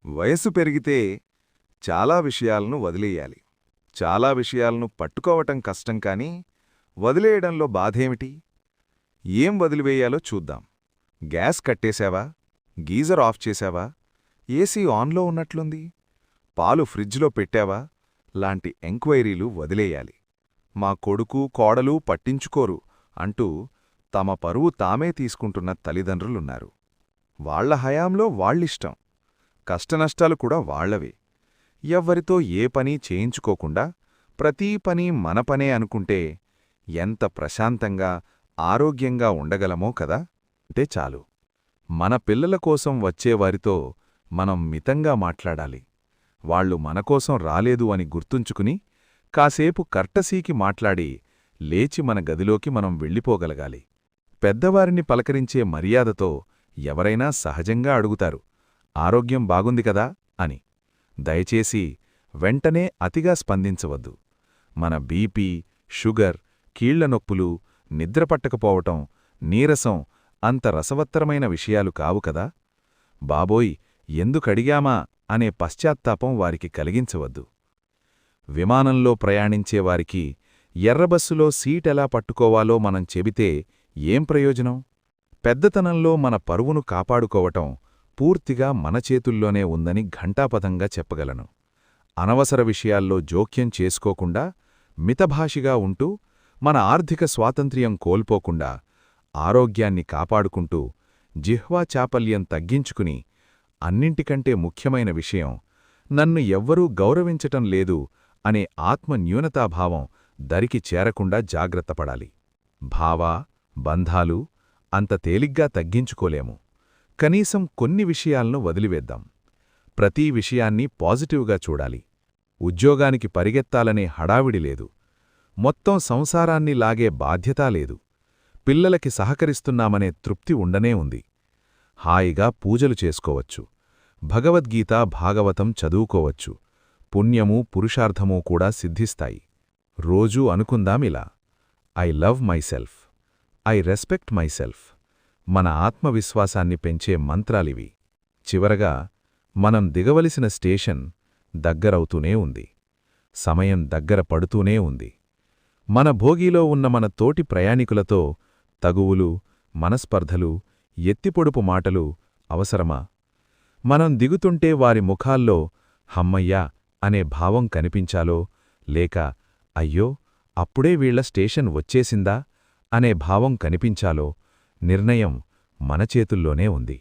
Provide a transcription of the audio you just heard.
వయస్సు పెరిగితే చాలా విషయాలను వదిలేయాలి. చాలా విషయాలను పట్టుకోవటం కష్టం కానీ వదిలేయడంలో బాధేమిటి? ఏం వదిలివేయాలో చూద్దాం. గ్యాస్ కట్టేశావా? గీజర్ ఆఫ్ చేశావా? ఏసీ ఆన్లో ఉన్నట్లుంది. పాలు ఫ్రిడ్జ్లో పెట్టావా? లాంటి ఎంక్వైరీలు వదిలేయాలి. మా కొడుకు కోడలు పట్టించుకోరు అంటూ తమ పరువు తామే తీసుకుంటున్న తల్లిదండ్రులున్నారు. వాళ్ల హయాంలో వాళ్ళిష్టం. కష్టనష్టాలు కూడా వాళ్లవే. ఎవ్వరితో ఏ పనీ చేయించుకోకుండా ప్రతీ పనీ మన పనే అనుకుంటే ఎంత ప్రశాంతంగా ఆరోగ్యంగా ఉండగలమో కదా. అంటే చాలు. మన పిల్లల కోసం వచ్చేవారితో మనం మితంగా మాట్లాడాలి. వాళ్లు మనకోసం రాలేదు అని గుర్తుంచుకుని కాసేపు కర్టసీకి మాట్లాడి లేచి మన గదిలోకి మనం వెళ్ళిపోగలగాలి. పెద్దవారిని పలకరించే మర్యాదతో ఎవరైనా సహజంగా అడుగుతారు, ఆరోగ్యం బాగుంది కదా అని. దయచేసి వెంటనే అతిగా స్పందించవద్దు. మన బీపీ, షుగర్, కీళ్లనొప్పులు, నిద్రపట్టకపోవటం, నీరసం అంత రసవత్తరమైన విషయాలు కావు కదా. బాబోయ్ ఎందుకడిగామా అనే పశ్చాత్తాపం వారికి కలిగించవద్దు. విమానంలో ప్రయాణించేవారికి ఎర్రబస్సులో సీటెలా పట్టుకోవాలో మనం చెబితే ఏం ప్రయోజనం? పెద్దతనంలో మన పరువును కాపాడుకోవటం పూర్తిగా మన చేతుల్లోనే ఉందని ఘంటాపథంగా చెప్పగలను. అనవసర విషయాల్లో జోక్యం చేసుకోకుండా, మితభాషిగా ఉంటూ, మన ఆర్థిక స్వాతంత్ర్యం కోల్పోకుండా, ఆరోగ్యాన్ని కాపాడుకుంటూ, జిహ్వా చాపల్యం తగ్గించుకుని, అన్నింటికంటే ముఖ్యమైన విషయం నన్ను ఎవ్వరూ గౌరవించటం లేదు అనే ఆత్మన్యూనతాభావం దరికి చేరకుండా జాగ్రత్తపడాలి. భావా, బంధాలు అంత తేలిగ్గా తగ్గించుకోలేము. కనీసం కొన్ని విషయాలను వదిలివేద్దాం. ప్రతీ విషయాన్ని పాజిటివ్గా చూడాలి. ఉద్యోగానికి పరిగెత్తాలనే హడావిడి లేదు. మొత్తం సంసారాన్ని లాగే బాధ్యత లేదు. పిల్లలకి సహకరిస్తున్నామనే తృప్తి ఉండనే ఉంది. హాయిగా పూజలు చేసుకోవచ్చు. భగవద్గీత, భాగవతం చదువుకోవచ్చు. పుణ్యమూ పురుషార్థమూ కూడా సిద్ధిస్తాయి. రోజూ అనుకుందామిలా: I love myself, I respect myself. మన ఆత్మవిశ్వాసాన్ని పెంచే మంత్రాలివి. చివరగా మనం దిగవలసిన స్టేషన్ దగ్గరవుతూనే ఉంది. సమయం దగ్గర పడుతూనే ఉంది. మన భోగిలో ఉన్న మన తోటి ప్రయాణికులతో తగువులు, మనస్పర్ధలు, ఎత్తిపొడుపు మాటలు అవసరమా? మనం దిగుతుంటే వారి ముఖాల్లో హమ్మయ్యా అనే భావం కనిపించాలో, లేక అయ్యో అప్పుడే వీళ్ల స్టేషన్ వచ్చేసిందా అనే భావం కనిపించాలో నిర్ణయం మన చేతుల్లోనే ఉంది.